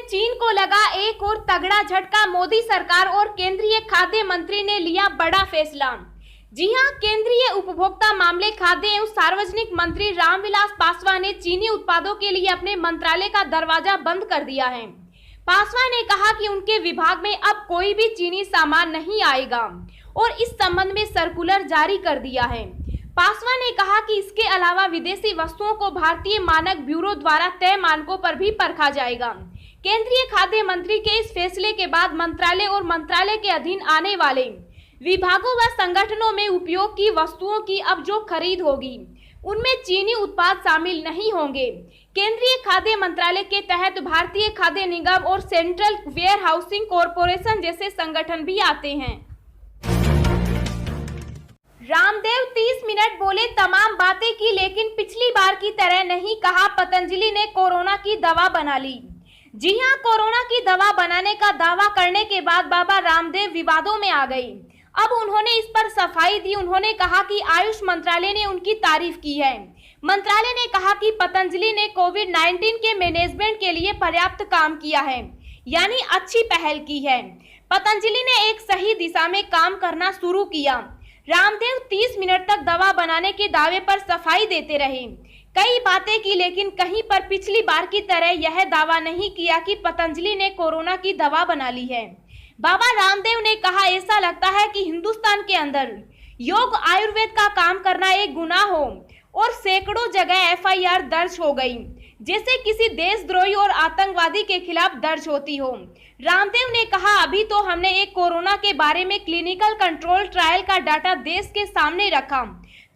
चीन को लगा एक और तगड़ा झटका। मोदी सरकार और केंद्रीय खाद्य मंत्री ने लिया बड़ा फैसला। जी हां, केंद्रीय उपभोक्ता मामले, खाद्य एवं सार्वजनिक मंत्री रामविलास पासवान ने चीनी उत्पादों के लिए अपने मंत्रालय का दरवाजा बंद कर दिया है। पासवान ने कहा कि उनके विभाग में अब कोई भी चीनी सामान नहीं आएगा और इस संबंध में सर्कुलर जारी कर दिया है। पासवान ने कहा कि इसके अलावा विदेशी वस्तुओं को भारतीय मानक ब्यूरो द्वारा तय मानकों पर भी परखा जाएगा। केंद्रीय खाद्य मंत्री के इस फैसले के बाद मंत्रालय और मंत्रालय के अधीन आने वाले विभागों व संगठनों में उपयोग की वस्तुओं की अब जो खरीद होगी उनमें चीनी उत्पाद शामिल नहीं होंगे। केंद्रीय खाद्य मंत्रालय के तहत भारतीय खाद्य निगम और सेंट्रल वेयर हाउसिंग कॉरपोरेशन जैसे संगठन भी आते हैं। रामदेव 30 मिनट बोले, तमाम बातें की, लेकिन पिछली बार की तरह नहीं। कहा पतंजलि ने कोरोना की दवा बना ली। जी हां, कोरोना की दवा बनाने का दावा करने के बाद बाबा रामदेव विवादों में आ गई। अब उन्होंने इस पर सफाई दी। उन्होंने कहा कि आयुष मंत्रालय ने उनकी तारीफ की है। मंत्रालय ने कहा कि पतंजलि ने कोविड-19 के मैनेजमेंट के लिए पर्याप्त काम किया है, यानी अच्छी पहल की है। पतंजलि ने एक सही दिशा में काम करना शुरू किया। रामदेव 30 मिनट तक दवा बनाने के दावे पर सफाई देते रहे। कई बातें की, लेकिन कहीं पर पिछली बार की तरह यह दावा नहीं किया कि पतंजलि ने कोरोना की दवा बना ली है। बाबा रामदेव ने कहा, ऐसा लगता है कि हिंदुस्तान के अंदर योग आयुर्वेद का काम करना एक गुनाह हो और सैकड़ों जगह एफआईआर दर्ज हो गई, जैसे किसी देशद्रोही और आतंकवादी के खिलाफ दर्ज होती हो। रामदेव ने कहा, अभी तो हमने एक कोरोना के बारे में क्लिनिकल कंट्रोल ट्रायल का डाटा देश के सामने रखा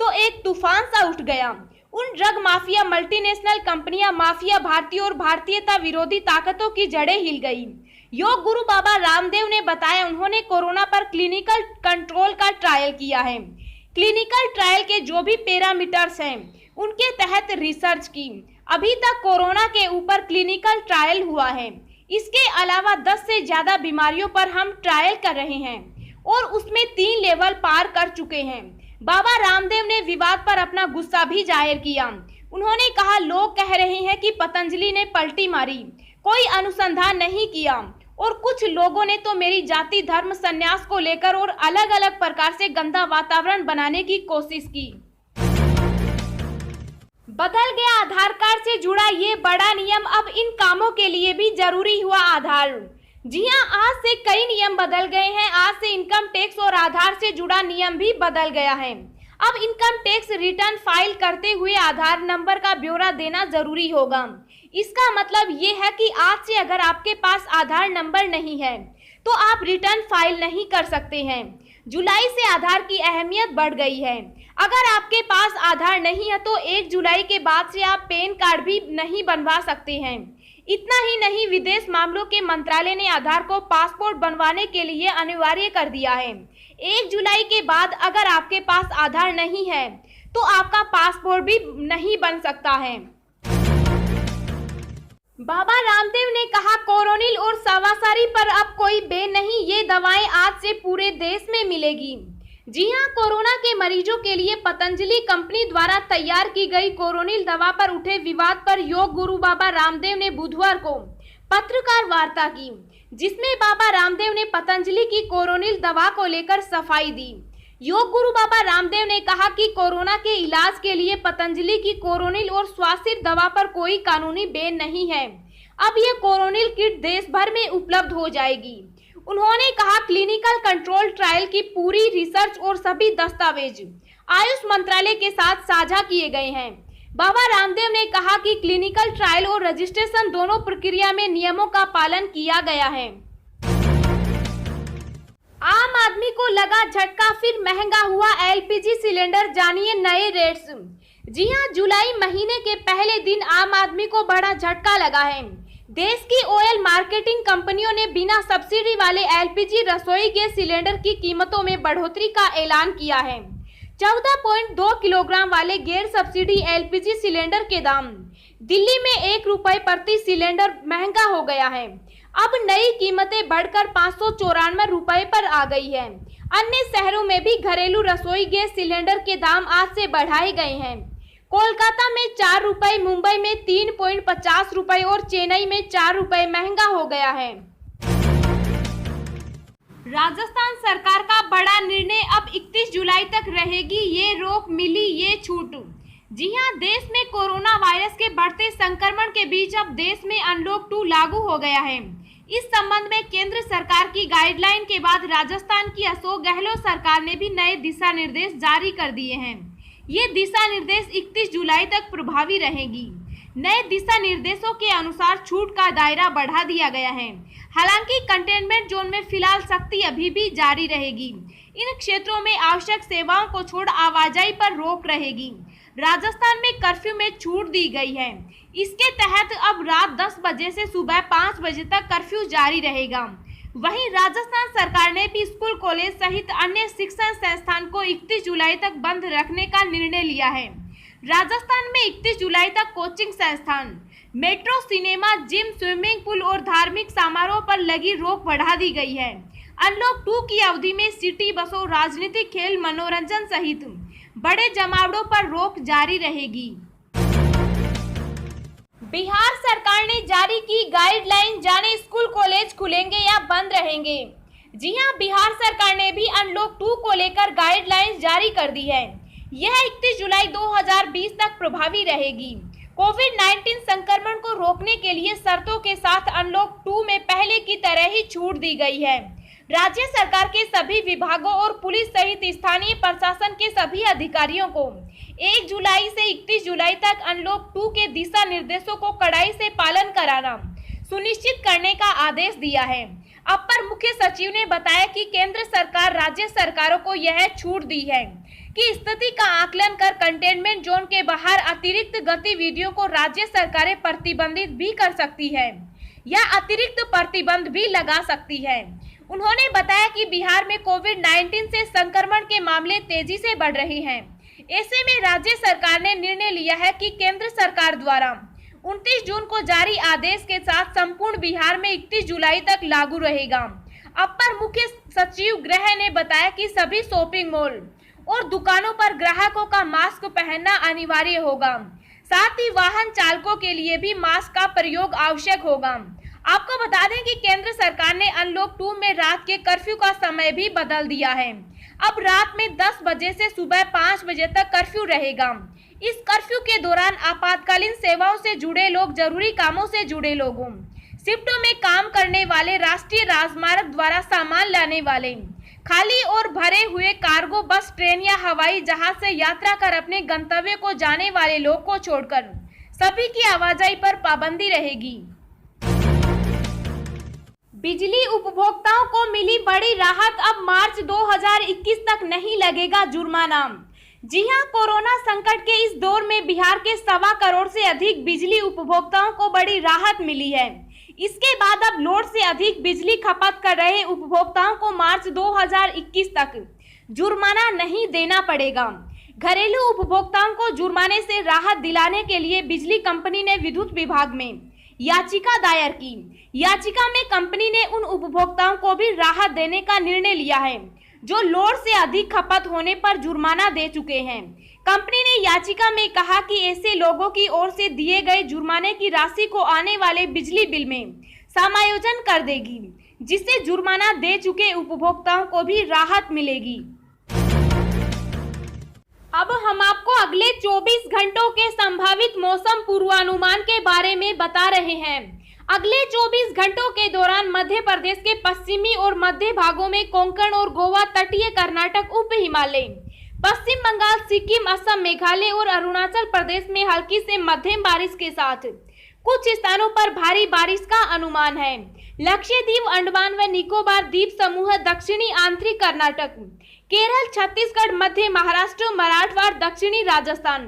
तो एक तूफान सा उठ गया। उन ड्रग माफिया, मल्टीनेशनल कंपनियां, माफिया, भारतीय और भारतीयता विरोधी ताकतों की जड़ें हिल गई। योग गुरु बाबा रामदेव ने बताया, उन्होंने कोरोना पर क्लिनिकल कंट्रोल का ट्रायल किया है। क्लिनिकल ट्रायल के जो भी पैरामीटर्स हैं उनके तहत रिसर्च की। अभी तक कोरोना के ऊपर क्लिनिकल ट्रायल हुआ है। इसके अलावा 10 से ज्यादा बीमारियों पर हम ट्रायल कर रहे हैं और उसमें 3 लेवल पार कर चुके हैं। बाबा रामदेव ने विवाद पर अपना गुस्सा भी जाहिर किया। उन्होंने कहा, लोग कह रहे हैं कि पतंजलि ने पलटी मारी, कोई अनुसंधान नहीं किया और कुछ लोगों ने तो मेरी जाति, धर्म, संन्यास को लेकर और अलग अलग प्रकार से गंदा वातावरण बनाने की कोशिश की। बदल गया आधार कार्ड से जुड़ा ये बड़ा नियम। अब इन कामों के लिए भी जरूरी हुआ आधार। जी हां, आज से कई नियम बदल गए हैं। आज से इनकम टैक्स और आधार से जुड़ा नियम भी बदल गया है। अब इनकम टैक्स रिटर्न फाइल करते हुए आधार नंबर का ब्यौरा देना जरूरी होगा। इसका मतलब ये है कि आज से अगर आपके पास आधार नंबर नहीं है तो आप रिटर्न फाइल नहीं कर सकते हैं। जुलाई से आधार की अहमियत बढ़ गई है। अगर आपके पास आधार नहीं है तो 1 जुलाई के बाद से आप पैन कार्ड भी नहीं बनवा सकते हैं। इतना ही नहीं, विदेश मामलों के मंत्रालय ने आधार को पासपोर्ट बनवाने के लिए अनिवार्य कर दिया है। 1 जुलाई के बाद अगर आपके पास आधार नहीं है तो आपका पासपोर्ट भी नहीं बन सकता है। बाबा रामदेव ने कहा, कोरोनिल और सवासारी पर अब कोई बैन नहीं, ये दवाएं आज से पूरे देश में मिलेगी। जी हां, कोरोना के मरीजों के लिए पतंजलि कंपनी द्वारा तैयार की गई कोरोनिल दवा पर उठे विवाद पर योग गुरु बाबा रामदेव ने बुधवार को पत्रकार वार्ता की, जिसमें बाबा रामदेव ने पतंजलि की कोरोनिल दवा को लेकर सफाई दी। योग गुरु बाबा रामदेव ने कहा कि कोरोना के इलाज के लिए पतंजलि की कोरोनिल और स्वासिर दवा पर कोई कानूनी बैन नहीं है। अब यह कोरोनिल किट देश भर में उपलब्ध हो जाएगी। उन्होंने कहा, क्लिनिकल कंट्रोल ट्रायल की पूरी रिसर्च और सभी दस्तावेज आयुष मंत्रालय के साथ साझा किए गए हैं। बाबा रामदेव ने कहा कि क्लिनिकल ट्रायल और रजिस्ट्रेशन दोनों प्रक्रिया में नियमों का पालन किया गया है। आम आदमी को लगा झटका, फिर महंगा हुआ एलपीजी सिलेंडर। जानिए नए रेट्स। जी हां, जुलाई महीने के पहले दिन आम आदमी को बड़ा झटका लगा है। देश की ऑयल मार्केटिंग कंपनियों ने बिना सब्सिडी वाले एलपीजी रसोई गैस सिलेंडर की कीमतों में बढ़ोतरी का ऐलान किया है। 14.2 किलोग्राम वाले गैर सब्सिडी एलपीजी सिलेंडर के दाम दिल्ली में ₹1 प्रति सिलेंडर महंगा हो गया है। अब नई कीमतें बढ़कर ₹594 पर आ गई है। अन्य शहरों में भी घरेलू रसोई गैस सिलेंडर के दाम आज से बढ़ाए गए हैं। कोलकाता में 4 रुपए, मुंबई में 3.50 रुपए और चेन्नई में 4 रुपए महंगा हो गया है। राजस्थान सरकार का बड़ा निर्णय, अब 31 जुलाई तक रहेगी ये रोक, मिली ये छूट। जी हां, देश में कोरोना वायरस के बढ़ते संक्रमण के बीच अब देश में अनलॉक 2 लागू हो गया है। इस संबंध में केंद्र सरकार की गाइडलाइन के बाद राजस्थान की अशोक गहलोत सरकार ने भी नए दिशा निर्देश जारी कर दिए हैं। ये दिशा निर्देश 31 जुलाई तक प्रभावी रहेगी। नए दिशा निर्देशों के अनुसार छूट का दायरा बढ़ा दिया गया है। हालांकि कंटेनमेंट जोन में फिलहाल सख्ती अभी भी जारी रहेगी। इन क्षेत्रों में आवश्यक सेवाओं को छोड़ आवाजाही पर रोक रहेगी। राजस्थान में कर्फ्यू में छूट दी गई है। इसके तहत अब रात 10 बजे से सुबह 5 बजे तक कर्फ्यू जारी रहेगा। वहीं राजस्थान सरकार ने भी स्कूल, कॉलेज सहित अन्य शिक्षण संस्थान को 31 जुलाई तक बंद रखने का निर्णय लिया है। राजस्थान में 31 जुलाई तक कोचिंग संस्थान, metro, cinema, gym, swimming pool और धार्मिक समारोह पर लगी रोक बढ़ा दी गई है। अनलॉक 2 की अवधि में सिटी बसों, राजनीतिक, खेल, मनोरंजन सहित बड़े जमावड़ों पर रोक जारी रहेगी। बिहार सरकार ने जारी की गाइडलाइन, जाने स्कूल, कॉलेज खुलेंगे या बंद रहेंगे। जी हां, बिहार सरकार ने भी अनलॉक 2 को लेकर गाइडलाइंस जारी कर दी है। यह 31 जुलाई 2020 तक प्रभावी रहेगी। कोविड-19 संक्रमण को रोकने के लिए शर्तों के साथ अनलॉक 2 में पहले की तरह ही छूट दी गई है। राज्य सरकार के सभी विभागों और पुलिस सहित स्थानीय प्रशासन के सभी अधिकारियों को 1 जुलाई से 31 जुलाई तक अनलॉक 2 के दिशा निर्देशों को कड़ाई से पालन कराना सुनिश्चित करने का आदेश दिया है। अपर मुख्य सचिव ने बताया कि केंद्र सरकार राज्य सरकारों को यह छूट दी है कि स्थिति का आकलन कर कंटेनमेंट जोन के बाहर अतिरिक्त गतिविधियों को राज्य सरकारें प्रतिबंधित भी कर सकती है या अतिरिक्त प्रतिबंध भी लगा सकती है। उन्होंने बताया कि बिहार में कोविड-19 से संक्रमण के मामले तेजी से बढ़ रहे हैं। ऐसे में राज्य सरकार ने निर्णय लिया है कि केंद्र सरकार द्वारा 29 जून को जारी आदेश के साथ संपूर्ण बिहार में 31 जुलाई तक लागू रहेगा। अपर मुख्य सचिव गृह ने बताया कि सभी शॉपिंग मॉल और दुकानों पर ग्राहकों का मास्क पहनना अनिवार्य होगा। साथ ही वाहन चालकों के लिए भी मास्क का प्रयोग आवश्यक होगा। आपको बता दें कि केंद्र सरकार ने अनलॉक 2 में रात के कर्फ्यू का समय भी बदल दिया है। अब रात में 10 बजे से सुबह 5 बजे तक कर्फ्यू रहेगा। इस कर्फ्यू के दौरान आपातकालीन सेवाओं से जुड़े लोग, जरूरी कामों से जुड़े लोगों, शिफ्टों में काम करने वाले, राष्ट्रीय राजमार्ग द्वारा सामान लाने वाले, खाली और भरे हुए कार्गो बस, ट्रेन या हवाई जहाज से यात्रा कर अपने गंतव्य को जाने वाले लोग को छोड़कर सभी की आवाजाही पर पाबंदी रहेगी। बिजली उपभोक्ताओं को मिली बड़ी राहत, अब मार्च 2021 तक नहीं लगेगा जुर्माना। जी हां, कोरोना संकट के इस दौर में बिहार के 1.25 करोड़ से अधिक बिजली उपभोक्ताओं को बड़ी राहत मिली है। इसके बाद अब लोड से अधिक बिजली खपत कर रहे उपभोक्ताओं को मार्च 2021 तक जुर्माना नहीं देना पड़ेगा। घरेलू उपभोक्ताओं को जुर्माने से राहत दिलाने के लिए बिजली कंपनी ने विद्युत विभाग में याचिका दायर की। याचिका में कंपनी ने उन उपभोक्ताओं को भी राहत देने का निर्णय लिया है जो लोड से अधिक खपत होने पर जुर्माना दे चुके हैं। कंपनी ने याचिका में कहा कि ऐसे लोगों की ओर से दिए गए जुर्माने की राशि को आने वाले बिजली बिल में समायोजन कर देगी, जिससे जुर्माना दे चुके उपभोक्ताओं को भी राहत मिलेगी। अब हम आपको अगले 24 घंटों के संभावित मौसम पूर्वानुमान के बारे में बता रहे हैं। अगले 24 घंटों के दौरान मध्य प्रदेश के पश्चिमी और मध्य भागों में, कोंकण और गोवा, तटीय कर्नाटक, उप हिमालय, पश्चिम बंगाल, सिक्किम, असम, मेघालय और अरुणाचल प्रदेश में हल्की से मध्यम बारिश के साथ कुछ स्थानों पर भारी बारिश का अनुमान है। लक्षद्वीप, अंडमान व निकोबार द्वीप समूह, दक्षिणी आंतरिक कर्नाटक, केरल, छत्तीसगढ़, मध्य महाराष्ट्र, मराठवाड़, दक्षिणी राजस्थान,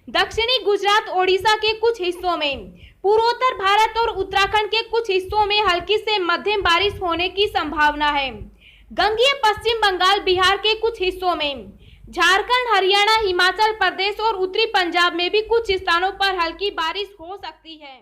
दक्षिणी गुजरात, ओडिशा के कुछ हिस्सों में, पूर्वोत्तर भारत और उत्तराखंड के कुछ हिस्सों में हल्की से मध्यम बारिश होने की संभावना है। गंगीय पश्चिम बंगाल, बिहार के कुछ हिस्सों में, झारखंड, हरियाणा, हिमाचल प्रदेश और उत्तरी पंजाब में भी कुछ स्थानों पर हल्की बारिश हो सकती है।